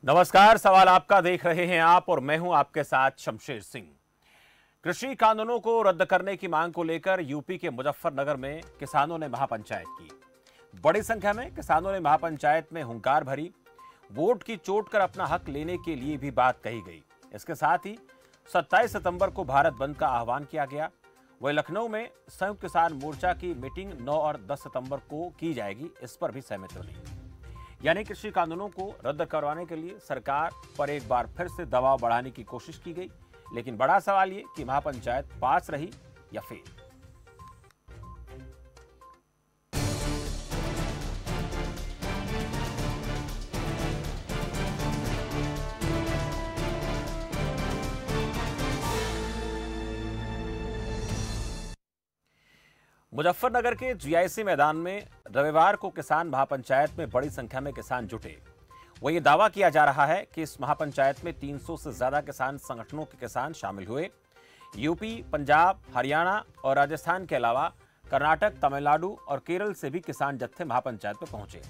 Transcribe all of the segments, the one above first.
नमस्कार। सवाल आपका देख रहे हैं आप और मैं हूं आपके साथ शमशेर सिंह। कृषि कानूनों को रद्द करने की मांग को लेकर यूपी के मुजफ्फरनगर में किसानों ने महापंचायत की। बड़ी संख्या में किसानों ने महापंचायत में हुंकार भरी। वोट की चोट कर अपना हक लेने के लिए भी बात कही गई। इसके साथ ही 27 सितंबर को भारत बंद का आह्वान किया गया। वहीं लखनऊ में संयुक्त किसान मोर्चा की मीटिंग 9 और 10 सितंबर को की जाएगी, इस पर भी सहमति बनी। यानी कृषि कानूनों को रद्द करवाने के लिए सरकार पर एक बार फिर से दबाव बढ़ाने की कोशिश की गई। लेकिन बड़ा सवाल ये कि महापंचायत पास रही या फेल। मुजफ्फरनगर के जीआईसी मैदान में रविवार को किसान महापंचायत में बड़ी संख्या में किसान जुटे। वह ये दावा किया जा रहा है कि इस महापंचायत में 300 से ज्यादा किसान संगठनों के किसान शामिल हुए। यूपी, पंजाब, हरियाणा और राजस्थान के अलावा कर्नाटक, तमिलनाडु और केरल से भी किसान जत्थे महापंचायत में पहुंचे।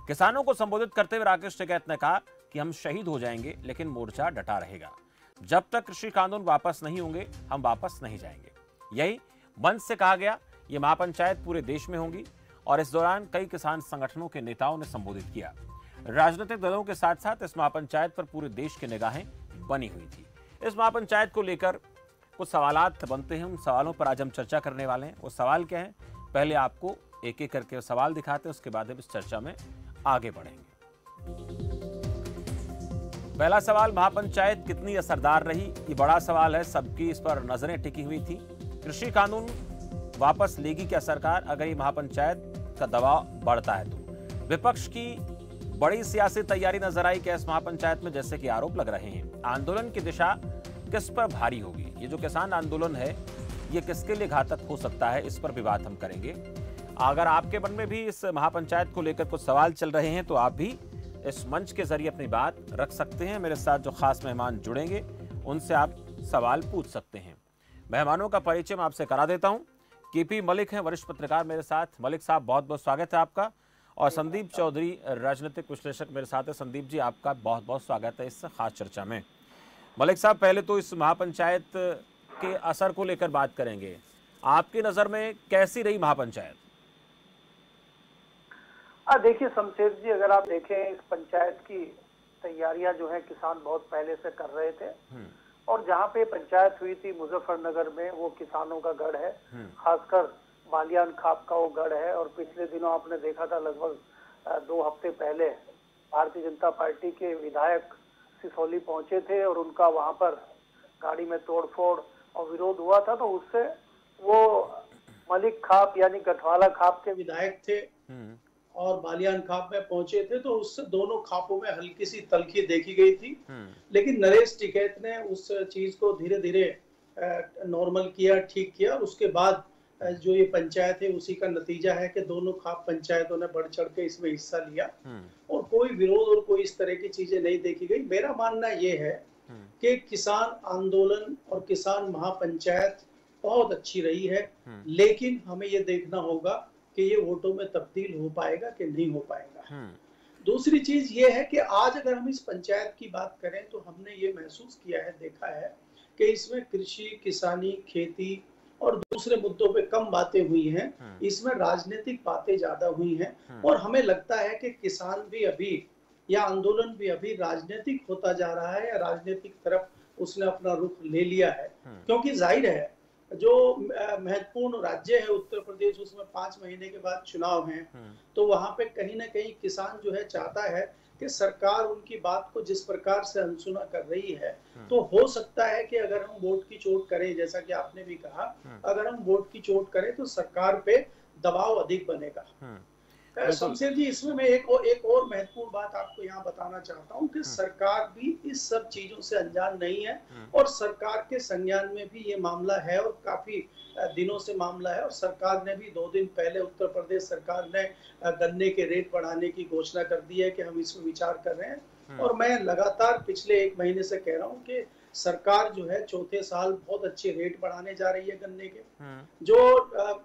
किसानों को संबोधित करते हुए राकेश टिकैत ने कहा कि हम शहीद हो जाएंगे लेकिन मोर्चा डटा रहेगा। जब तक कृषि कानून वापस नहीं होंगे हम वापस नहीं जाएंगे। यही मंच से कहा गया। ये महापंचायत पूरे देश में होंगी और इस दौरान कई किसान संगठनों के नेताओं ने संबोधित किया। राजनीतिक दलों के साथ साथ इस महापंचायत पर पूरे देश की निगाहें बनी हुई थी। इस महापंचायत को लेकर कुछ सवालात बनते हैं। उन सवालों पर आज हम चर्चा करने वाले हैं। वो सवाल क्या है, पहले आपको एक एक करके सवाल दिखाते हैं, उसके बाद हम इस चर्चा में आगे बढ़ेंगे। पहला सवाल, महापंचायत कितनी असरदार रही? ये बड़ा सवाल है, सबकी इस पर नजरें टिकी हुई थी। कृषि कानून वापस लेगी क्या सरकार अगर ये महापंचायत का दबाव बढ़ता है तो? विपक्ष की बड़ी सियासी तैयारी नजर आई क्या इस महापंचायत में, जैसे कि आरोप लग रहे हैं। आंदोलन की दिशा किस पर भारी होगी? ये जो किसान आंदोलन है ये किसके लिए घातक हो सकता है, इस पर भी बात हम करेंगे। अगर आपके मन में भी इस महापंचायत को लेकर कुछ सवाल चल रहे हैं तो आप भी इस मंच के जरिए अपनी बात रख सकते हैं। मेरे साथ जो खास मेहमान जुड़ेंगे उनसे आप सवाल पूछ सकते हैं। मेहमानों का परिचय मैं आपसे करा देता हूं। केपी मलिक हैं, वरिष्ठ पत्रकार मेरे साथ। मलिक साहब, बहुत बहुत स्वागत है आपका। और संदीप चौधरी, राजनीतिक विश्लेषक मेरे साथ है। संदीप जी, आपका बहुत बहुत स्वागत है इस खास चर्चा में। मलिक साहब, पहले तो इस महापंचायत के असर को लेकर बात करेंगे। आपकी नजर में कैसी रही महापंचायत? देखिए शमशेर जी, अगर आप देखें इस पंचायत की तैयारियां जो है किसान बहुत पहले से कर रहे थे। और जहाँ पे पंचायत हुई थी मुजफ्फरनगर में, वो किसानों का गढ़ है। खासकर बालियान खाप का वो गढ़ है। और पिछले दिनों आपने देखा था, लगभग 2 हफ्ते पहले भारतीय जनता पार्टी के विधायक सिसौली पहुंचे थे और उनका वहां पर गाड़ी में तोड़फोड़ और विरोध हुआ था। तो उससे वो मलिक खाप यानी गठवाला खाप के विधायक थे और बालियान खाप में पहुंचे थे। तो उससे दोनों खापों में हल्की सी तल्खी देखी गई थी। लेकिन नरेश टिकैत ने उस चीज को धीरे धीरे नॉर्मल किया, ठीक किया। उसके बाद जो ये पंचायत है उसी का नतीजा है कि दोनों खाप पंचायतों ने बढ़ चढ़ के इसमें हिस्सा लिया और कोई विरोध और कोई इस तरह की चीजें नहीं देखी गई। मेरा मानना ये है कि किसान आंदोलन और किसान महापंचायत बहुत अच्छी रही है। लेकिन हमें ये देखना होगा कि ये वोटों में तब्दील हो पाएगा कि नहीं हो पाएगा। दूसरी चीज ये है कि आज अगर हम इस पंचायत की बात करें तो हमने ये महसूस किया है, देखा है कि इसमें कृषि, किसानी, खेती और दूसरे मुद्दों पे कम बातें हुई हैं। इसमें राजनीतिक बातें ज्यादा हुई हैं। और हमें लगता है कि किसान भी अभी या आंदोलन भी अभी राजनीतिक होता जा रहा है या राजनीतिक तरफ उसने अपना रुख ले लिया है। क्योंकि जाहिर है जो महत्वपूर्ण राज्य है उत्तर प्रदेश, उसमें 5 महीने के बाद चुनाव हैं। तो वहां पे कहीं ना कहीं किसान जो है चाहता है कि सरकार उनकी बात को जिस प्रकार से अनसुना कर रही है, तो हो सकता है कि अगर हम वोट की चोट करें, जैसा कि आपने भी कहा, अगर हम वोट की चोट करें तो सरकार पे दबाव अधिक बनेगा। शमशेर जी, इसमें मैं एक और महत्वपूर्ण बात आपको यहाँ बताना चाहता हूँ कि सरकार भी इस सब चीजों से अनजान नहीं है और सरकार के संज्ञान में भी ये मामला है और काफी दिनों से मामला है। और सरकार ने भी 2 दिन पहले उत्तर प्रदेश सरकार ने गन्ने के रेट बढ़ाने की घोषणा कर दी है कि हम इसमें विचार कर रहे हैं। और मैं लगातार पिछले 1 महीने से कह रहा हूँ कि सरकार जो है चौथे साल बहुत अच्छे रेट बढ़ाने जा रही है गन्ने के, जो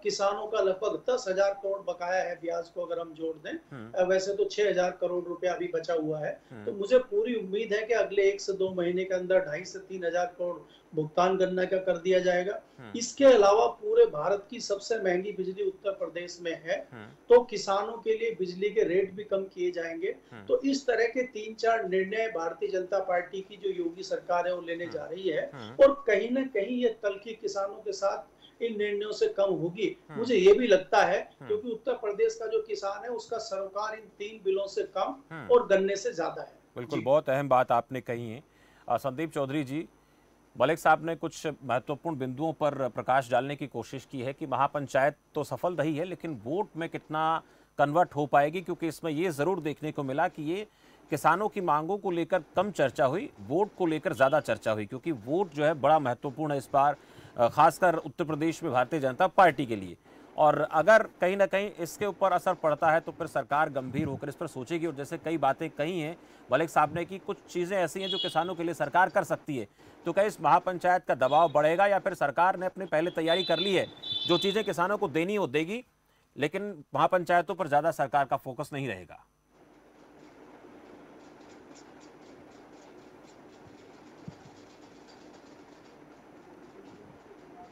किसानों का लगभग 10,000 करोड़ बकाया है ब्याज को अगर हम जोड़ दें, वैसे तो 6,000 करोड़ रुपया अभी बचा हुआ है। तो मुझे पूरी उम्मीद है कि अगले 1 से 2 महीने के अंदर 2.5 से 3,000 करोड़ भुगतान गन्ने का कर दिया जाएगा। इसके अलावा पूरे भारत की सबसे महंगी बिजली उत्तर प्रदेश में है, तो किसानों के लिए बिजली के रेट भी कम किए जाएंगे। तो इस तरह के 3-4 निर्णय भारतीय जनता पार्टी की जो योगी सरकार है वो लेने जा रही है, और कहीं ना कहीं ये तलखी किसानों के साथ इन निर्णयों से कम होगी, मुझे ये भी लगता है, क्योंकि उत्तर प्रदेश का जो किसान है उसका सरोकार इन 3 बिलों से कम और गन्ने से ज्यादा है। बिल्कुल, बहुत अहम बात आपने कही है। संदीप चौधरी जी, मलिक साहब ने कुछ महत्वपूर्ण बिंदुओं पर प्रकाश डालने की कोशिश की है कि महापंचायत तो सफल रही है, लेकिन वोट में कितना कन्वर्ट हो पाएगी, क्योंकि इसमें ये जरूर देखने को मिला कि ये किसानों की मांगों को लेकर कम चर्चा हुई, वोट को लेकर ज़्यादा चर्चा हुई, क्योंकि वोट जो है बड़ा महत्वपूर्ण है इस बार, खासकर उत्तर प्रदेश में भारतीय जनता पार्टी के लिए। और अगर कहीं ना कहीं इसके ऊपर असर पड़ता है तो फिर सरकार गंभीर होकर इस पर सोचेगी। और जैसे कई बातें कही हैं मलिक साहब ने कि कुछ चीज़ें ऐसी हैं जो किसानों के लिए सरकार कर सकती है, तो क्या इस महापंचायत का दबाव बढ़ेगा, या फिर सरकार ने अपनी पहले तैयारी कर ली है, जो चीज़ें किसानों को देनी हो देगी, लेकिन महापंचायतों पर ज़्यादा सरकार का फोकस नहीं रहेगा?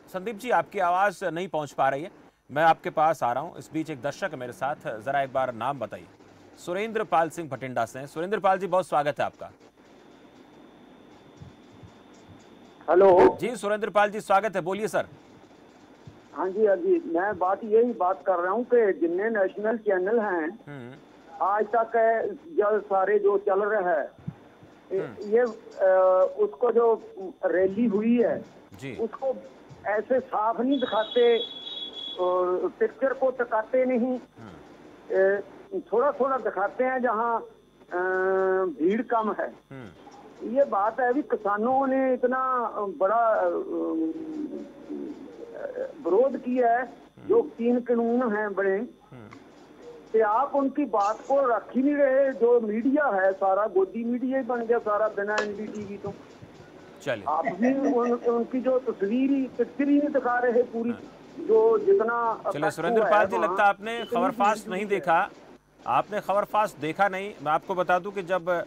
संदीप जी, आपकी आवाज़ नहीं पहुंच पा रही है, मैं आपके पास आ रहा हूं। इस बीच एक दर्शक है मेरे साथ, जरा एक बार नाम बताइए। सुरेंद्र पाल सिंह भटिंडा से। सुरेंद्र पाल जी, बहुत स्वागत है आपका। हेलो जी सुरेंद्र पाल जी, स्वागत है, बोलिए सर। हाँ जी, हाँ जी, मैं यही बात कर रहा हूँ कि जितने नेशनल चैनल हैं आज तक जो सारे जो चल रहे हैं, ये उसको जो रैली हुई है जी, उसको ऐसे साफ नहीं दिखाते, पिक्चर को दिखाते नहीं, थोड़ा थोड़ा दिखाते हैं जहाँ भीड़ कम है। ये बात है, अभी किसानों ने इतना बड़ा विरोध किया है, जो 3 कानून हैं बड़े, कि आप उनकी बात को रख ही नहीं रहे। जो मीडिया है सारा गोदी मीडिया ही बन गया सारा, बिना एनडीटीवी। तो चलिए, आप भी उनकी जो पिक्चर ही नहीं दिखा रहे पूरी, जो जितना। चलिए सुरेंद्र पाल जी, लगता है आपने खबर फास्ट नहीं देखा, आपने खबर फास्ट देखा नहीं। मैं आपको बता दूं कि जब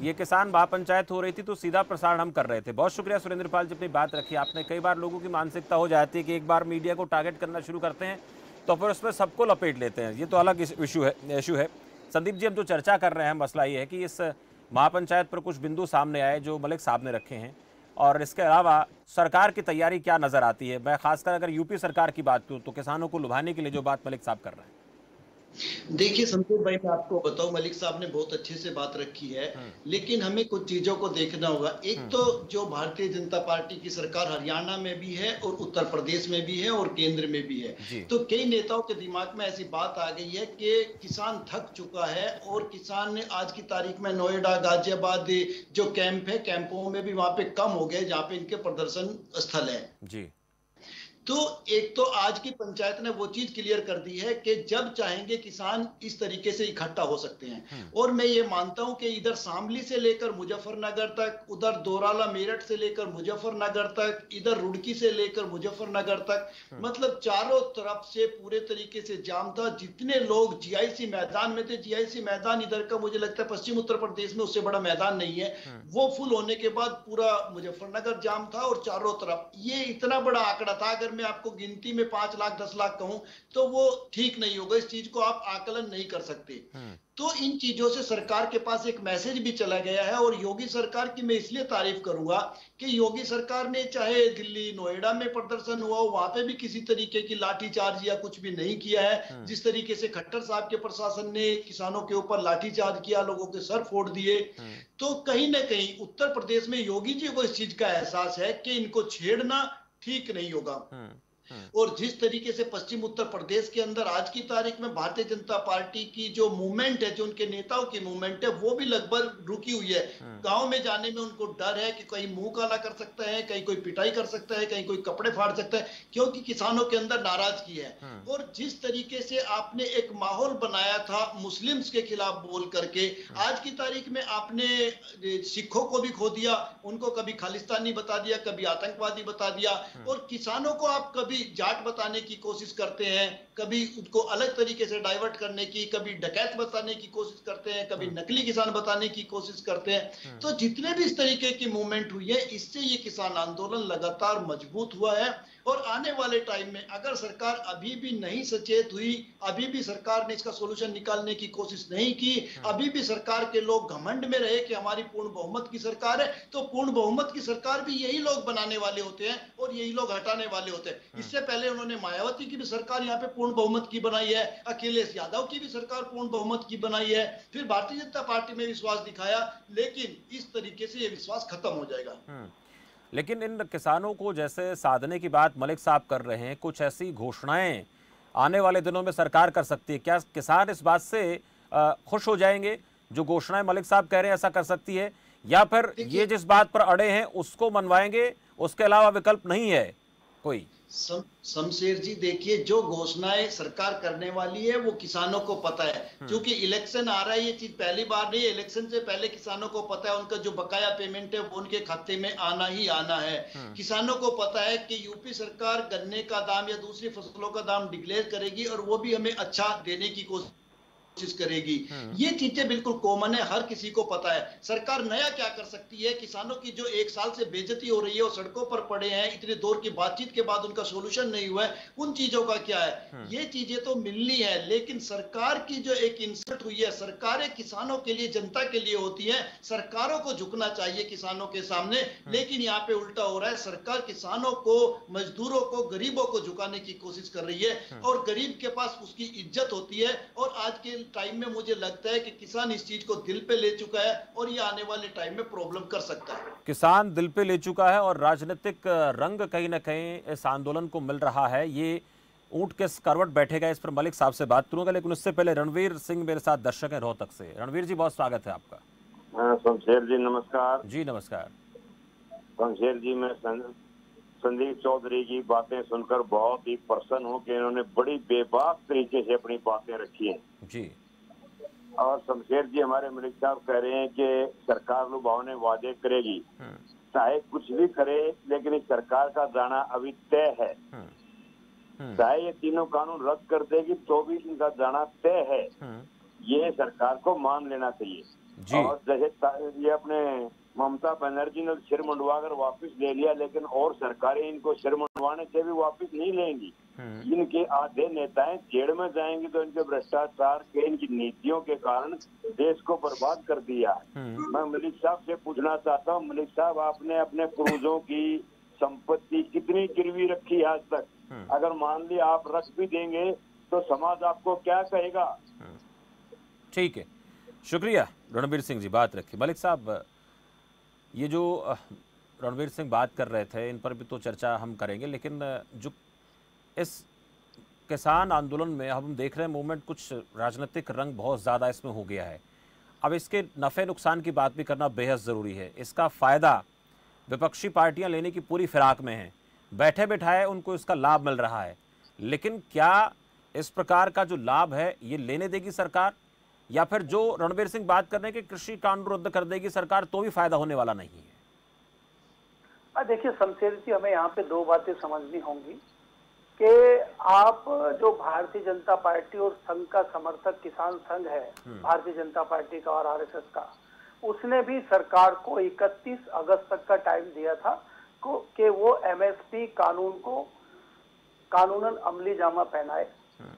ये किसान महापंचायत हो रही थी तो सीधा प्रसारण हम कर रहे थे। बहुत शुक्रिया सुरेंद्र पाल जी, अपनी बात रखी आपने। कई बार लोगों की मानसिकता हो जाती है कि एक बार मीडिया को टारगेट करना शुरू करते हैं तो फिर उसमें सबको लपेट लेते हैं, ये तो अलग इशू है। संदीप जी, हम जो चर्चा कर रहे हैं, मसला ये है कि इस महापंचायत पर कुछ बिंदु सामने आए जो मलिक साहब ने रखे हैं, और इसके अलावा सरकार की तैयारी क्या नजर आती है। मैं खासकर अगर यूपी सरकार की बात करूं तो किसानों को लुभाने के लिए जो बात मलिक साहब कर रहे हैं। देखिए संतोष भाई, मैं आपको बताऊं, मलिक साहब ने बहुत अच्छे से बात रखी है, लेकिन हमें कुछ चीजों को देखना होगा। एक तो जो भारतीय जनता पार्टी की सरकार हरियाणा में भी है और उत्तर प्रदेश में भी है और केंद्र में भी है, तो कई नेताओं के दिमाग में ऐसी बात आ गई है कि किसान थक चुका है, और किसान ने आज की तारीख में नोएडा, गाजियाबाद जो कैंप है, कैंपों में भी वहां पे कम हो गए जहां पे इनके प्रदर्शन स्थल है जी। तो एक तो आज की पंचायत ने वो चीज क्लियर कर दी है कि जब चाहेंगे किसान इस तरीके से इकट्ठा हो सकते हैं। और मैं ये मानता हूं कि इधर शामली से लेकर मुजफ्फरनगर तक, उधर दोराला मेरठ से लेकर मुजफ्फरनगर तक, इधर रुड़की से लेकर मुजफ्फरनगर तक, मतलब चारों तरफ से पूरे तरीके से जाम था। जितने लोग जीआईसी मैदान में थे, जीआईसी मैदान इधर का मुझे लगता है पश्चिम उत्तर प्रदेश में उससे बड़ा मैदान नहीं है, वो फुल होने के बाद पूरा मुजफ्फरनगर जाम था, और चारों तरफ ये इतना बड़ा आंकड़ा था। अगर मैं आपको गिनती में 5 लाख 10 लाख कहूं तो वो ठीक नहीं होगा, इस चीज को आप आकलन नहीं कर सकते। तो इन चीजों से सरकार के पास एक मैसेज भी चला गया है। और योगी सरकार की मैं इसलिए तारीफ करूंगा कि योगी सरकार ने चाहे दिल्ली, नोएडा में प्रदर्शन हुआ हो, वहां पे भी किसी तरीके की लाठीचार्ज या कुछ भी नहीं किया है। जिस तरीके से खट्टर साहब के प्रशासन ने किसानों के ऊपर लाठीचार्ज किया, लोगों के सर फोड़ दिए, तो कहीं ना कहीं उत्तर प्रदेश में योगी जी को इस चीज का एहसास है कि इनको छेड़ना ठीक नहीं होगा। और जिस तरीके से पश्चिम उत्तर प्रदेश के अंदर आज की तारीख में भारतीय जनता पार्टी की जो मूवमेंट है, जो उनके नेताओं की मूवमेंट है, वो भी लगभग रुकी हुई है। गांव में जाने में उनको डर है कि कहीं मुंह काला कर सकता है, कहीं कोई पिटाई कर सकता है, कहीं कोई कपड़े फाड़ सकता है, क्योंकि किसानों के अंदर नाराजगी है। और जिस तरीके से आपने एक माहौल बनाया था मुस्लिम्स के खिलाफ बोल करके, आज की तारीख में आपने सिखों को भी खो दिया, उनको कभी खालिस्तानी बता दिया, कभी आतंकवादी बता दिया, और किसानों को आप कभी जाट बताने की कोशिश करते हैं, कभी उनको अलग तरीके से डाइवर्ट करने की, कभी डकैत बताने की कोशिश करते हैं, कभी नकली किसान बताने की कोशिश करते हैं। तो जितने भी इस तरीके की मूवमेंट हुई है, इससे ये किसान आंदोलन लगातार मजबूत हुआ है। और आने वाले टाइम में अगर सरकार अभी भी नहीं सचेत हुई, अभी भी सरकार ने इसका सोल्यूशन निकालने की कोशिश नहीं की, अभी भी सरकार के लोग घमंड में रहे कि हमारी पूर्ण बहुमत की सरकार है, तो पूर्ण बहुमत की सरकार भी यही लोग बनाने वाले होते हैं और यही लोग हटाने वाले होते हैं। इससे पहले उन्होंने मायावती की भी सरकार यहाँ पे पूर्ण बहुमत की बनाई है, अखिलेश यादव की भी सरकार पूर्ण बहुमत की बनाई है, फिर भारतीय जनता पार्टी में विश्वास दिखाया, लेकिन इस तरीके से ये विश्वास खत्म हो जाएगा। लेकिन इन किसानों को जैसे साधने की बात मलिक साहब कर रहे हैं, कुछ ऐसी घोषणाएं आने वाले दिनों में सरकार कर सकती है, क्या किसान इस बात से खुश हो जाएंगे जो घोषणाएं मलिक साहब कह रहे हैं ऐसा कर सकती है, या फिर ये जिस बात पर अड़े हैं उसको मनवाएंगे, उसके अलावा विकल्प नहीं है कोई? शमशेर जी देखिए, जो घोषणाएं सरकार करने वाली है वो किसानों को पता है, क्योंकि इलेक्शन आ रहा है, ये चीज पहली बार नहीं है। इलेक्शन से पहले किसानों को पता है उनका जो बकाया पेमेंट है वो उनके खाते में आना ही आना है। किसानों को पता है कि यूपी सरकार गन्ने का दाम या दूसरी फसलों का दाम डिक्लेयर करेगी और वो भी हमें अच्छा देने की कोशिश करेगी। ये चीजें बिल्कुल कॉमन है, हर किसी को पता है। सरकार नया क्या कर सकती है? किसानों की जो 1 साल से बेइज्जती हो रही है, वो सड़कों पर पड़े हैं, इतने दौर की बातचीत के बाद उनका सोल्यूशन नहीं हुआ है, उन चीजों का क्या है? ये चीजें तो मिलनी है, लेकिन सरकार की जो एक इंसल्ट हुई है, सरकारें किसानों के लिए, जनता के लिए होती है, सरकारों को झुकना चाहिए किसानों के सामने, लेकिन यहाँ पे उल्टा हो रहा है। सरकार किसानों को, मजदूरों को, गरीबों को झुकाने की कोशिश कर रही है, और गरीब के पास उसकी इज्जत होती है। और आज के टाइम में मुझे लगता है कि किसान इस चीज को दिल पे ले चुका है और ये आने वाले टाइम में प्रॉब्लम कर सकता है। किसान दिल पे ले चुका है और राजनीतिक रंग कहीं ना कहीं इस आंदोलन को मिल रहा है। ये ऊंट किस करवट बैठेगा, इस पर मलिक साहब से बात करूंगा, लेकिन उससे पहले रणवीर सिंह मेरे साथ दर्शक हैं रोहतक से। रणवीर जी, बहुत स्वागत है आपका। शमशेर जी नमस्कार। जी नमस्कार। शमशेर जी, मैं संदीप चौधरी की बातें सुनकर बहुत ही प्रसन्न हूँ कि इन्होंने बड़ी बेबाक तरीके से अपनी बातें रखी हैं जी। और शमशेर जी, हमारे मलिक साहब कह रहे हैं कि सरकार लुभावने वादे करेगी, चाहे कुछ भी करे, लेकिन इस सरकार का जाना अभी तय है। चाहे ये तीनों कानून रद्द कर देगी तो भी इनका जाना तय है, ये सरकार को मान लेना चाहिए। और जैसे ये अपने ममता बनर्जी ने सिर मुंडवा कर वापिस ले लिया, लेकिन और सरकारें इनको सिर मुंडवाने से भी वापिस नहीं लेंगी। इनके आधे नेताएं जेल में जाएंगे तो इनके भ्रष्टाचार के, इनकी नीतियों के कारण देश को बर्बाद कर दिया है। मैं मलिक साहब से पूछना चाहता हूँ, मलिक साहब, आपने अपने पूर्वजों की संपत्ति कितनी गिरवी रखी आज तक? अगर मान लिया आप रख भी देंगे तो समाज आपको क्या कहेगा? ठीक है, शुक्रिया रणवीर सिंह जी, बात रखी। मलिक साहब, ये जो रणवीर सिंह बात कर रहे थे, इन पर भी तो चर्चा हम करेंगे, लेकिन जो इस किसान आंदोलन में हम देख रहे हैं मूवमेंट, कुछ राजनीतिक रंग बहुत ज़्यादा इसमें हो गया है। अब इसके नफ़े नुकसान की बात भी करना बेहद ज़रूरी है। इसका फ़ायदा विपक्षी पार्टियां लेने की पूरी फिराक में हैं, बैठे बैठाए उनको इसका लाभ मिल रहा है, लेकिन क्या इस प्रकार का जो लाभ है ये लेने देगी सरकार, या फिर जो रणवीर सिंह बात करने के कृषि कानून रद्द कर देगी सरकार तो भी फायदा होने वाला नहीं है? देखिए शमशेर जी, हमें यहाँ पे 2 बातें समझनी होंगी कि आप जो भारतीय जनता पार्टी और संघ का समर्थक किसान संघ है, भारतीय जनता पार्टी का और आरएसएस का, उसने भी सरकार को 31 अगस्त तक का टाइम दिया था कि वो एमएसपी कानून को कानूनन अमली जामा पहनाए।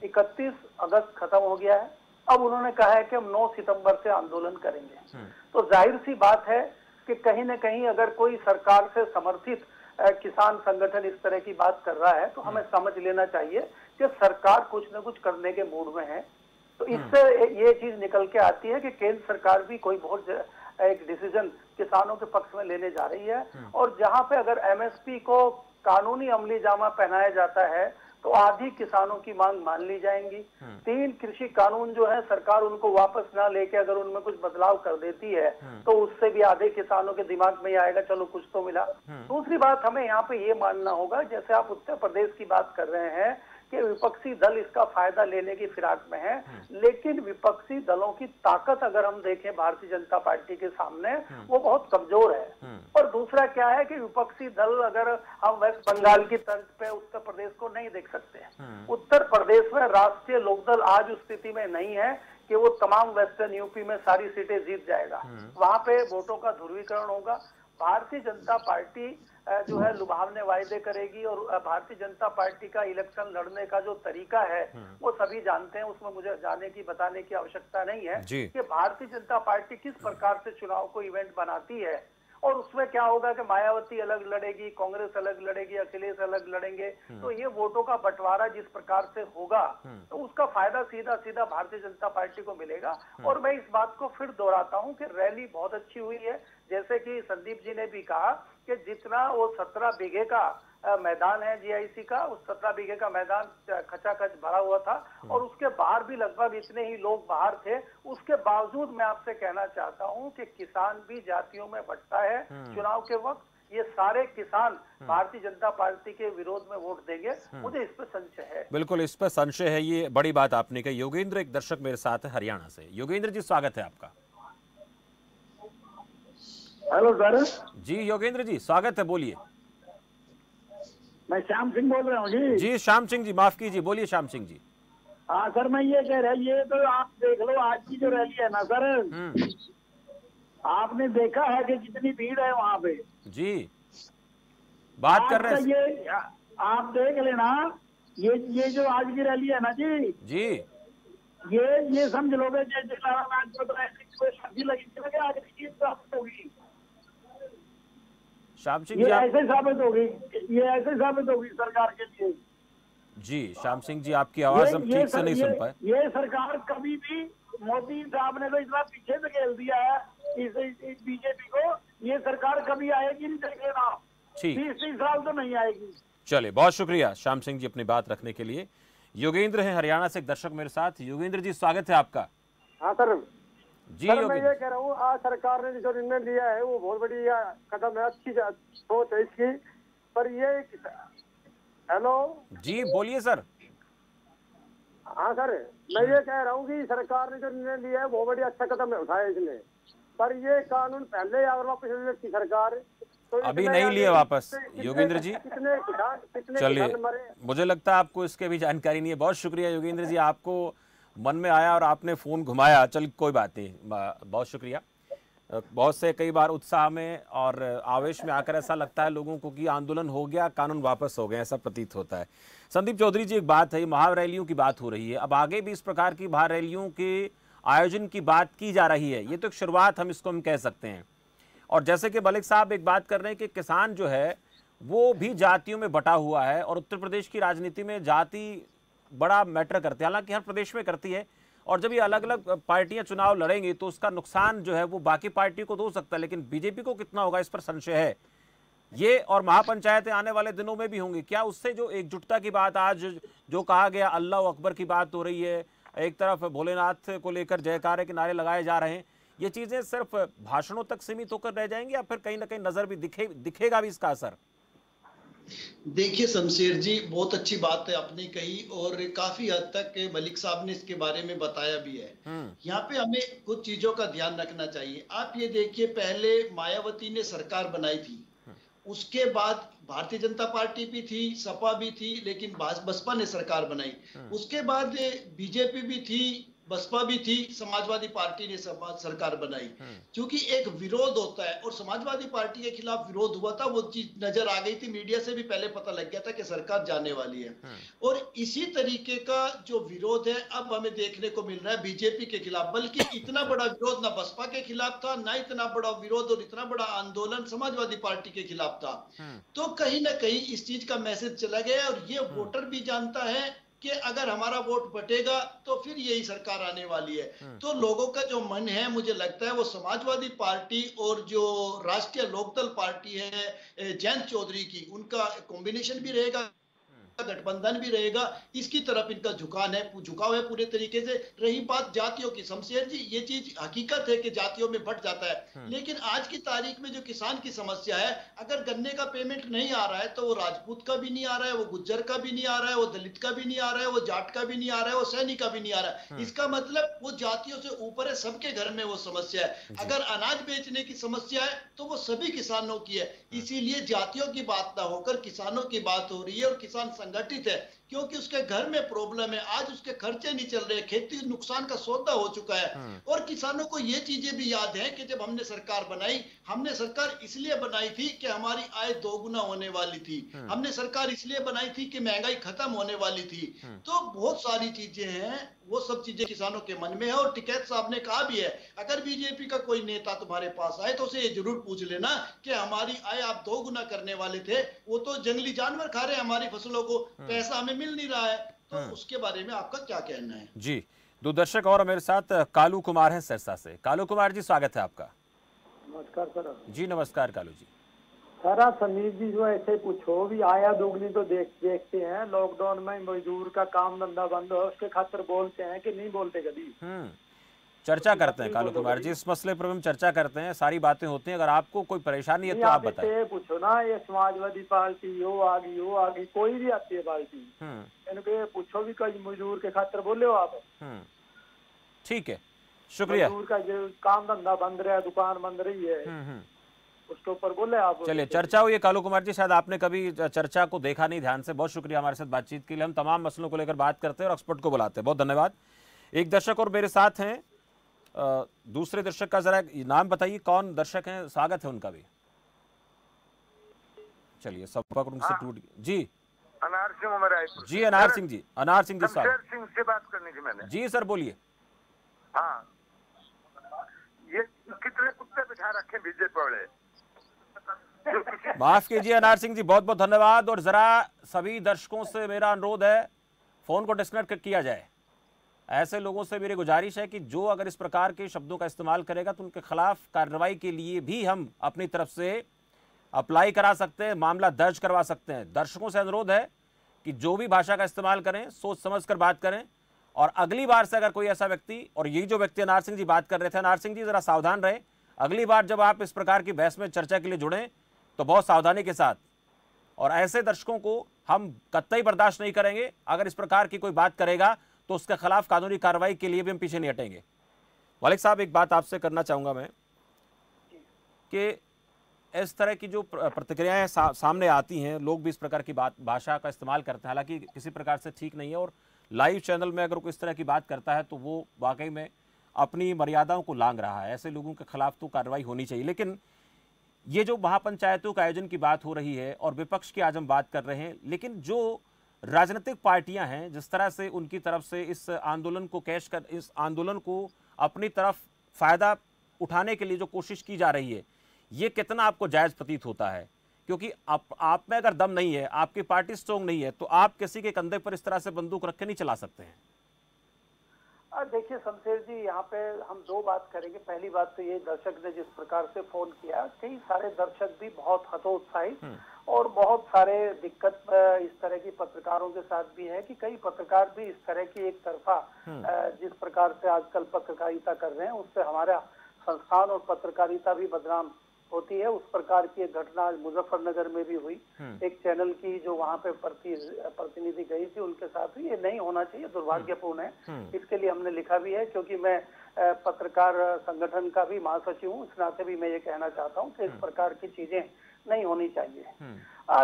31 अगस्त खत्म हो गया है, अब उन्होंने कहा है कि हम 9 सितंबर से आंदोलन करेंगे। तो जाहिर सी बात है कि कहीं न कहीं अगर कोई सरकार से समर्थित किसान संगठन इस तरह की बात कर रहा है तो हमें समझ लेना चाहिए कि सरकार कुछ न कुछ करने के मूड में है। तो इससे ये चीज निकल के आती है कि केंद्र सरकार भी कोई बहुत एक डिसीजन किसानों के पक्ष में लेने जा रही है, और जहां पे अगर एमएसपी को कानूनी अमली जामा पहनाया जाता है तो आधी किसानों की मांग मान ली जाएंगी। 3 कृषि कानून जो है सरकार उनको वापस ना लेके अगर उनमें कुछ बदलाव कर देती है तो उससे भी आधे किसानों के दिमाग में आएगा चलो कुछ तो मिला। दूसरी बात हमें यहाँ पे ये मानना होगा, जैसे आप उत्तर प्रदेश की बात कर रहे हैं कि विपक्षी दल इसका फायदा लेने की फिराक में है, लेकिन विपक्षी दलों की ताकत अगर हम देखें भारतीय जनता पार्टी के सामने वो बहुत कमजोर है। और दूसरा क्या है कि विपक्षी दल अगर हम वेस्ट बंगाल की तर्ज पे उत्तर प्रदेश को नहीं देख सकते। उत्तर प्रदेश में राष्ट्रीय लोकदल आज उस स्थिति में नहीं है कि वो तमाम वेस्टर्न यूपी में सारी सीटें जीत जाएगा। वहां पे वोटों का ध्रुवीकरण होगा। भारतीय जनता पार्टी जो है लुभावने वायदे करेगी और भारतीय जनता पार्टी का इलेक्शन लड़ने का जो तरीका है वो सभी जानते हैं, उसमें मुझे बताने की आवश्यकता नहीं है कि भारतीय जनता पार्टी किस प्रकार से चुनाव को इवेंट बनाती है। और उसमें क्या होगा कि मायावती अलग लड़ेगी, कांग्रेस अलग लड़ेगी, अखिलेश अलग लड़ेंगे, तो ये वोटों का बंटवारा जिस प्रकार से होगा तो उसका फायदा सीधा सीधा भारतीय जनता पार्टी को मिलेगा। और मैं इस बात को फिर दोहराता हूं कि रैली बहुत अच्छी हुई है। जैसे कि संदीप जी ने भी कहा कि जितना वो 17 बीघे का मैदान है जीआईसी का, उस 17 बीघे का मैदान खचाखच भरा हुआ था और उसके बाहर भी लगभग इतने ही लोग बाहर थे। उसके बावजूद मैं आपसे कहना चाहता हूं कि किसान भी जातियों में बंटता है। चुनाव के वक्त ये सारे किसान भारतीय जनता पार्टी के विरोध में वोट देंगे, मुझे इस पर संशय है। बिल्कुल इस पर संशय है, ये बड़ी बात आपने कही। योगेंद्र एक दर्शक मेरे साथ है हरियाणा से। योगेंद्र जी स्वागत है आपका। हेलो सर जी योगेंद्र जी स्वागत है, बोलिए। मैं श्याम सिंह बोल रहा हूँ जी। जी श्याम सिंह जी, माफ कीजिए, बोलिए श्याम सिंह जी। हाँ सर, मैं ये कह रहा हूँ, ये तो आप देख लो आज की जो रैली है ना सर, आपने देखा है कि कितनी भीड़ है वहाँ पे। जी बात कर रहे हैं ये आप देख लेना, ये जो आज की रैली है ना जी, ये समझ लोगे होगी, श्याम सिंह ये जी ऐसे साबित होगी, ये ऐसे साबित होगी सरकार के लिए। जी श्याम सिंह जी आपकी आवाज हम ठीक से नहीं सुन पाए। ये सरकार कभी भी, मोदी साहब ने तो इतना पीछे धकेल दिया है इस बीजेपी को, ये सरकार कभी आएगी नहीं, देखे ना 20-30 साल तो नहीं आएगी। चलिए बहुत शुक्रिया श्याम सिंह जी अपनी बात रखने के लिए। योगेंद्र हैं हरियाणा से एक दर्शक मेरे साथ। योगेंद्र जी स्वागत है आपका। हाँ सर जी सर, मैं ये कह रहा हूँ आज सरकार ने जो निर्णय लिया है वो बहुत बढ़िया कदम है, अच्छी सोच है इसकी। पर ये हेलो जी बोलिए सर। हाँ सर, मैं ये कह रहा हूँ कि सरकार ने जो निर्णय लिया है बहुत बढ़िया अच्छा कदम है उठाया इसने। पर ये कानून पहले अगर वापस ले लेती सरकार तो अभी नहीं लिए वापस योगेंद्र जी। चलिए मुझे लगता है आपको इसके भी जानकारी नहीं है। बहुत शुक्रिया योगेंद्र जी, आपको मन में आया और आपने फोन घुमाया, चल कोई बात नहीं, बहुत शुक्रिया। बहुत से कई बार उत्साह में और आवेश में आकर ऐसा लगता है लोगों को कि आंदोलन हो गया, कानून वापस हो गए, ऐसा प्रतीत होता है। संदीप चौधरी जी एक बात है, महारैलियों की बात हो रही है, अब आगे भी इस प्रकार की महारैलियों के आयोजन की बात की जा रही है, ये तो एक शुरुआत हम कह सकते हैं। और जैसे कि मलिक साहब एक बात कर रहे हैं कि किसान जो है वो भी जातियों में बटा हुआ है और उत्तर प्रदेश की राजनीति में जाति बड़ा मैटर करती है, हालांकि हर प्रदेश में करती है। और जब ये अलग अलग पार्टियां चुनाव लड़ेंगी तो उसका नुकसान जो है वो बाकी पार्टियों को हो सकता है, लेकिन बीजेपी को कितना होगा इस पर संशय है। ये और महापंचायतें आने वाले दिनों में भी होंगी, क्या उससे जो एकजुटता की बात आज जो कहा गया, अल्लाह अकबर की बात हो रही है, एक तरफ भोलेनाथ को लेकर जयकारे के नारे लगाए जा रहे हैं, ये चीजें सिर्फ भाषणों तक सीमित होकर रह जाएंगी या फिर कहीं ना कहीं नजर भी दिखेगा भी इसका असर? देखिए शमशेर जी, बहुत अच्छी बात है आपने कही और काफी हद तक मलिक साहब ने इसके बारे में बताया भी है। यहाँ पे हमें कुछ चीजों का ध्यान रखना चाहिए। आप ये देखिए, पहले मायावती ने सरकार बनाई थी, उसके बाद भारतीय जनता पार्टी भी थी, सपा भी थी, लेकिन बसपा ने सरकार बनाई। उसके बाद बीजेपी भी थी, बसपा भी थी, समाजवादी पार्टी ने सरकार बनाई। क्योंकि एक विरोध होता है और समाजवादी पार्टी के खिलाफ विरोध हुआ था, वो चीज नजर आ गई थी, मीडिया से भी पहले पता लग गया था कि सरकार जाने वाली है। और इसी तरीके का जो विरोध है अब हमें देखने को मिल रहा है बीजेपी के खिलाफ, बल्कि इतना बड़ा विरोध ना बसपा के खिलाफ था, ना इतना बड़ा विरोध और इतना बड़ा आंदोलन समाजवादी पार्टी के खिलाफ था। तो कहीं ना कहीं इस चीज का मैसेज चला गया और ये वोटर भी जानता है कि अगर हमारा वोट बटेगा तो फिर यही सरकार आने वाली है। तो लोगों का जो मन है, मुझे लगता है वो समाजवादी पार्टी और जो राष्ट्रीय लोकदल पार्टी है जयंत चौधरी की, उनका कॉम्बिनेशन भी रहेगा, गठबंधन भी रहेगा, इसकी तरफ इनका झुकाव है पूरे तरीके से। रही बात जातियों की, शमशेर जी, ये चीज हकीकत है कि जातियों में बट जाता है, लेकिन आज की तारीख में जो किसान की समस्या है, अगर गन्ने का पेमेंट नहीं आ रहा है तो वो राजपूत का भी नहीं आ रहा है, वो गुज्जर का भी नहीं आ रहा है, वो दलित का भी नहीं आ रहा है, वो जाट का भी नहीं आ रहा है, वो सैनी का भी नहीं आ रहा है। इसका मतलब वो जातियों से ऊपर है, सबके घर में वो समस्या है। अगर अनाज बेचने की समस्या है तो वो सभी किसानों की है। इसीलिए जातियों की बात ना होकर किसानों की बात हो रही है, और किसान संगठित है क्योंकि उसके घर में प्रॉब्लम है, आज उसके खर्चे नहीं चल रहे, खेती नुकसान का सौदा हो चुका है। और किसानों को ये चीजें भी याद है कि जब हमने सरकार बनाई, हमने सरकार इसलिए बनाई थी कि हमारी आय दोगुना होने वाली थी, हमने सरकार इसलिए बनाई थी कि महंगाई खत्म होने वाली थी। तो बहुत सारी चीजें हैं, वो सब चीजें किसानों के मन में है। और टिकैत साहब ने कहा भी है, अगर बीजेपी का कोई नेता तुम्हारे पास आए तो उसे ये जरूर पूछ लेना कि हमारी आय आप दोगुना करने वाले थे, वो तो जंगली जानवर खा रहे हैं हमारी फसलों को, पैसा हमें मिल नहीं रहा है। तो उसके बारे में आपका क्या कहना है? जी, दो दर्शक और मेरे साथ कालू कुमार हैं सिरसा से। कालू कुमार जी, स्वागत है आपका। नमस्कार सर। जी नमस्कार कालू जी। सर आप समीर जी जो ऐसे पूछो भी, आया दोगुनी तो देखते हैं, लॉकडाउन में मजदूर का काम धंधा बंद हो, उसके खातिर बोलते हैं कि नहीं बोलते कभी? चर्चा करते हैं कालू कुमार जी, इस मसले पर हम चर्चा करते हैं, सारी बातें होती हैं। अगर आपको कोई परेशानी है तो आप बताइए। पूछो ना, ये समाजवादी पार्टी हो आ गई, कोई भी आती है पार्टी, इनको पूछो भी कई मजदूर के खातिर बोले हो आप? ठीक है, शुक्रिया। मजदूर का जो काम धंधा बंद रहा है, दुकान बंद रही है, उसके ऊपर बोले आप? चलिए, चर्चा हुई है कालू कुमार जी, शायद आपने कभी चर्चा को देखा नहीं ध्यान से। बहुत शुक्रिया हमारे साथ बातचीत के लिए। हम तमाम मसलों को लेकर बात करते हैं और एक्सपर्ट को बुलाते हैं। बहुत धन्यवाद। एक दर्शक और मेरे साथ हैं, दूसरे दर्शक का जरा नाम बताइए, कौन दर्शक हैं, स्वागत है उनका भी। चलिए, संपर्क उनसे टूट गया। जी अनार सिंह उमर रायपुर। जी अनार सिंह जी, अनार सिंह जी शमशेर सिंह से बात करनी थी मैंने। जी सर बोलिए। हाँ, ये कितने कुत्ते बिठा रखे बीजेपी वाले? माफ कीजिए अनार सिंह जी, बहुत बहुत धन्यवाद। और जरा सभी दर्शकों से मेरा अनुरोध है, फोन को डिस्कनेक्ट किया जाए। ऐसे लोगों से मेरी गुजारिश है कि जो अगर इस प्रकार के शब्दों का इस्तेमाल करेगा तो उनके खिलाफ कार्रवाई के लिए भी हम अपनी तरफ से अप्लाई करा सकते हैं, मामला दर्ज करवा सकते हैं। दर्शकों से अनुरोध है कि जो भी भाषा का इस्तेमाल करें, सोच समझ कर बात करें। और अगली बार से अगर कोई ऐसा व्यक्ति, और यही जो व्यक्ति अनार सिंह जी बात कर रहे थे, अनार सिंह जी जरा सावधान रहे, अगली बार जब आप इस प्रकार की बहस में चर्चा के लिए जुड़ें तो बहुत सावधानी के साथ। और ऐसे दर्शकों को हम कतई बर्दाश्त नहीं करेंगे। अगर इस प्रकार की कोई बात करेगा तो उसके खिलाफ कानूनी कार्रवाई के लिए भी हम पीछे नहीं हटेंगे। मलिक साहब, एक बात आपसे करना चाहूँगा मैं कि इस तरह की जो प्रतिक्रियाएं सामने आती हैं, लोग भी इस प्रकार की भाषा का इस्तेमाल करते हैं, हालांकि किसी प्रकार से ठीक नहीं है। और लाइव चैनल में अगर कोई इस तरह की बात करता है तो वो वाकई में अपनी मर्यादाओं को लांघ रहा है। ऐसे लोगों के खिलाफ तो कार्रवाई होनी चाहिए। लेकिन ये जो महापंचायतों के आयोजन की बात हो रही है और विपक्ष की आज हम बात कर रहे हैं, लेकिन जो राजनीतिक पार्टियां हैं, जिस तरह से उनकी तरफ से इस आंदोलन को अपनी तरफ फायदा उठाने के लिए जो कोशिश की जा रही है, ये कितना आपको जायज प्रतीत होता है? क्योंकि आप में अगर दम नहीं है, आपकी पार्टी स्ट्रॉन्ग नहीं है, तो आप किसी के कंधे पर इस तरह से बंदूक रख के नहीं चला सकते हैं। देखिए शमशेर जी, यहाँ पे हम दो बात करेंगे। पहली बात तो ये, दर्शक ने जिस प्रकार से फोन किया, कई सारे दर्शक भी बहुत हतोत्साहित और बहुत सारे दिक्कत इस तरह की पत्रकारों के साथ भी है कि कई पत्रकार भी इस तरह की एक तरफा जिस प्रकार से आजकल पत्रकारिता कर रहे हैं, उससे हमारा संस्थान और पत्रकारिता भी बदनाम होती है। उस प्रकार की एक घटना आज मुजफ्फरनगर में भी हुई। एक चैनल की जो वहाँ पे प्रतिनिधि गई थी, उनके साथ भी ये नहीं होना चाहिए, दुर्भाग्यपूर्ण है। इसके लिए हमने लिखा भी है, क्योंकि मैं पत्रकार संगठन का भी महासचिव हूँ, इस नाते भी मैं ये कहना चाहता हूँ कि इस प्रकार की चीजें नहीं होनी चाहिए।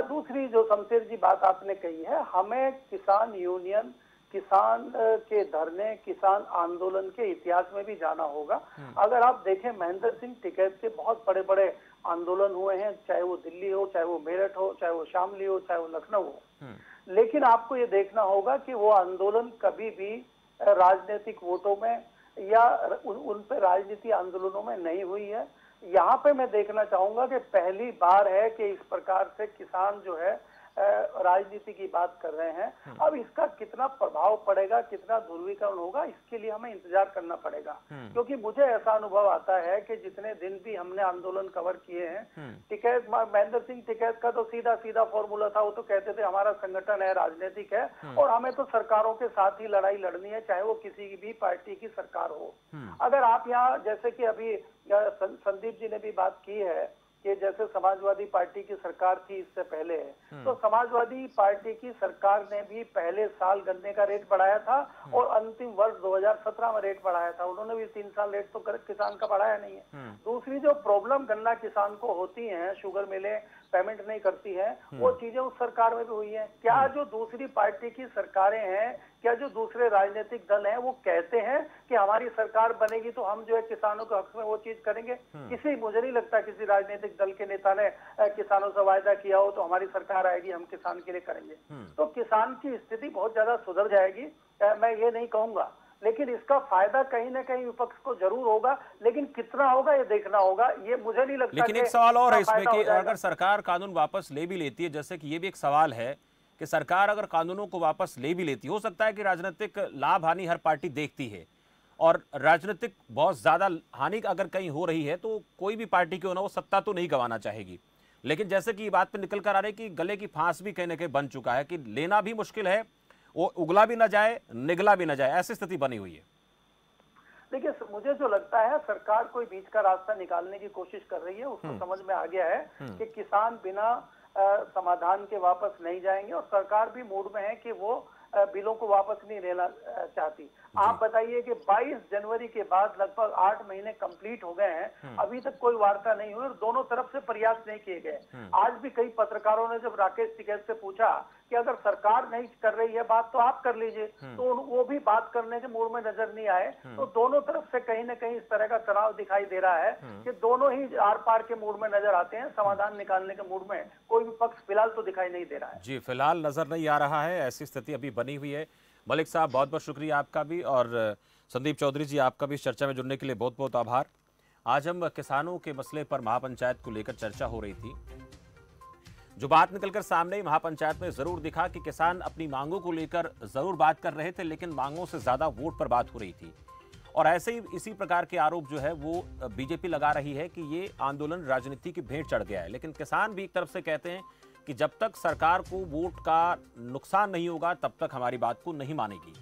दूसरी जो शमशेर जी बात आपने कही है, हमें किसान यूनियन, किसान के धरने, किसान आंदोलन के इतिहास में भी जाना होगा। अगर आप देखें, महेंद्र सिंह टिकैत के बहुत बड़े बड़े आंदोलन हुए हैं, चाहे वो दिल्ली हो, चाहे वो मेरठ हो, चाहे वो शामली हो, चाहे वो लखनऊ हो। लेकिन आपको ये देखना होगा कि वो आंदोलन कभी भी राजनीतिक वोटों में या उन पे राजनीति आंदोलनों में नहीं हुई है। यहाँ पे मैं देखना चाहूंगा कि पहली बार है कि इस प्रकार से किसान जो है राजनीति की बात कर रहे हैं। अब इसका कितना प्रभाव पड़ेगा, कितना ध्रुवीकरण होगा, इसके लिए हमें इंतजार करना पड़ेगा। क्योंकि मुझे ऐसा अनुभव आता है कि जितने दिन भी हमने आंदोलन कवर किए हैं, टिकैत महेंद्र सिंह टिकैत का तो सीधा सीधा फॉर्मूला था। वो तो कहते थे हमारा संगठन है, राजनीतिक है और हमें तो सरकारों के साथ ही लड़ाई लड़नी है, चाहे वो किसी भी पार्टी की सरकार हो। अगर आप यहाँ जैसे कि अभी संदीप जी ने भी बात की है कि जैसे समाजवादी पार्टी की सरकार थी इससे पहले, तो समाजवादी पार्टी की सरकार ने भी पहले साल गन्ने का रेट बढ़ाया था और अंतिम वर्ष 2017 में रेट बढ़ाया था। उन्होंने भी 3 साल रेट तो किसान का बढ़ाया नहीं है। दूसरी जो प्रॉब्लम गन्ना किसान को होती है, शुगर मिलें पेमेंट नहीं करती है, वो चीजें उस सरकार में भी हुई है। क्या जो दूसरी पार्टी की सरकारें हैं, क्या जो दूसरे राजनीतिक दल हैं, वो कहते हैं कि हमारी सरकार बनेगी तो हम जो है किसानों के हक में वो चीज करेंगे? मुझे नहीं लगता किसी राजनीतिक दल के नेता ने किसानों से वायदा किया हो तो हमारी सरकार आएगी हम किसान के लिए करेंगे। तो किसान की स्थिति बहुत ज्यादा सुधर जाएगी, मैं ये नहीं कहूंगा, लेकिन इसका फायदा कहीं ना कहीं विपक्ष को जरूर होगा, लेकिन कितना होगा ये देखना होगा। ये मुझे नहीं लगता। लेकिन एक सवाल और है इसमें कि अगर सरकार कानून वापस ले भी लेती है, जैसे कि ये भी एक सवाल है कि सरकार अगर कानूनों को वापस ले भी लेती, हो सकता है कि राजनीतिक लाभ हानि हर पार्टी देखती है और राजनीतिक बहुत ज्यादा हानि अगर कहीं हो रही है तो कोई भी पार्टी क्यों ना वो सत्ता तो नहीं गंवाना चाहेगी। लेकिन जैसे कि बात पे निकल कर आ रही है कि गले की फांस भी कहीं ना कहीं बन चुका है कि लेना भी मुश्किल है, वो उगला भी ना जाए निगला भी ना जाए, ऐसी स्थिति बनी हुई है। देखिए, मुझे जो लगता है सरकार कोई बीच का रास्ता निकालने की कोशिश कर रही है। उसको समझ में आ गया है कि किसान बिना समाधान के वापस नहीं जाएंगे और सरकार भी मूड में है कि वो बिलों को वापस नहीं लेना चाहती। आप बताइए कि 22 जनवरी के बाद लगभग 8 महीने कंप्लीट हो गए हैं, अभी तक कोई वार्ता नहीं हुई और दोनों तरफ से प्रयास नहीं किए गए। आज भी कई पत्रकारों ने जब राकेश टिकैत से पूछा कि अगर सरकार नहीं कर रही है बात तो आप कर लीजिए, तो वो भी बात करने के मूड में नजर नहीं आए। तो दोनों तरफ से कहीं ना कहीं इस तरह का तनाव दिखाई दे रहा है कि दोनों ही आर पार के मूड में नजर आते हैं, समाधान निकालने के मूड में कोई भी पक्ष फिलहाल तो दिखाई नहीं दे रहा है। जी, फिलहाल नजर नहीं आ रहा है, ऐसी स्थिति अभी बनी हुई है। मलिक साहब, बहुत बहुत शुक्रिया आपका भी, और संदीप चौधरी जी आपका भी इस चर्चा में जुड़ने के लिए बहुत बहुत आभार। आज हम किसानों के मसले पर महापंचायत को लेकर चर्चा हो रही थी। जो बात निकलकर सामने महापंचायत में जरूर दिखा कि किसान अपनी मांगों को लेकर जरूर बात कर रहे थे, लेकिन मांगों से ज्यादा वोट पर बात हो रही थी। और ऐसे ही इसी प्रकार के आरोप जो है वो बीजेपी लगा रही है कि ये आंदोलन राजनीति की भेंट चढ़ गया है। लेकिन किसान भी एक तरफ से कहते हैं कि जब तक सरकार को वोट का नुकसान नहीं होगा तब तक हमारी बात को नहीं मानेगी।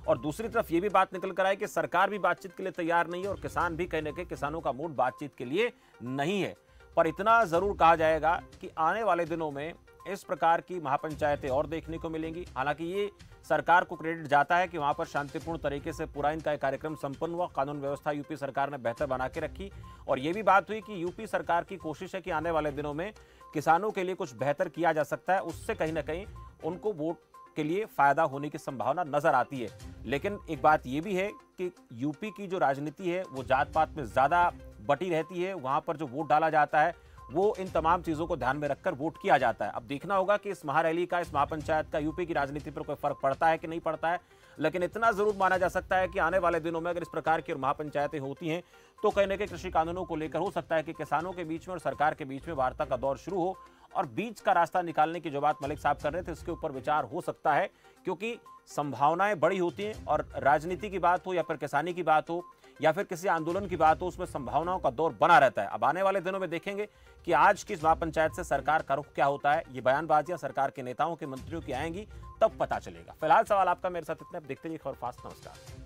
और दूसरी तरफ ये भी बात निकल कर आई कि सरकार भी बातचीत के लिए तैयार नहीं है और किसान भी कहने के किसानों का मूड बातचीत के लिए नहीं है। पर इतना जरूर कहा जाएगा कि आने वाले दिनों में इस प्रकार की महापंचायतें और देखने को मिलेंगी। हालांकि ये सरकार को क्रेडिट जाता है कि वहां पर शांतिपूर्ण तरीके से पूरा इनका कार्यक्रम संपन्न हुआ, कानून व्यवस्था यूपी सरकार ने बेहतर बना के रखी। और ये भी बात हुई कि यूपी सरकार की कोशिश है कि आने वाले दिनों में किसानों के लिए कुछ बेहतर किया जा सकता है, उससे कहीं ना कहीं उनको वोट के लिए फायदा होने की संभावना नजर आती है। लेकिन एक बात यह भी है कि यूपी की जो राजनीति है वो जात पात में ज्यादा बटी रहती है। वहां पर जो वोट डाला जाता है वो इन तमाम चीजों को ध्यान में रखकर वोट किया जाता है। अब देखना होगा कि इस महारैली का, इस महापंचायत का यूपी की राजनीति पर कोई फर्क पड़ता है कि नहीं पड़ता है। लेकिन इतना जरूर माना जा सकता है कि आने वाले दिनों में अगर इस प्रकार की महापंचायतें होती हैं तो कहीं ना कहीं कृषि कानूनों को लेकर हो सकता है कि किसानों के बीच में और सरकार के बीच में वार्ता का दौर शुरू हो और बीच का रास्ता निकालने की जो बात मलिक साहब कर रहे थे इसके ऊपर विचार हो सकता है, क्योंकि संभावनाएं बड़ी होती हैं। और राजनीति की बात हो या फिर किसानी की बात हो या फिर किसी आंदोलन की बात हो, उसमें संभावनाओं का दौर बना रहता है। अब आने वाले दिनों में देखेंगे कि आज की इस महापंचायत से सरकार का रुख क्या होता है। ये बयानबाजियां सरकार के नेताओं के, मंत्रियों की आएंगी तब पता चलेगा। फिलहाल सवाल आपका मेरे साथ इतने, अब देखते रहिए खबर फास्ट। नमस्कार।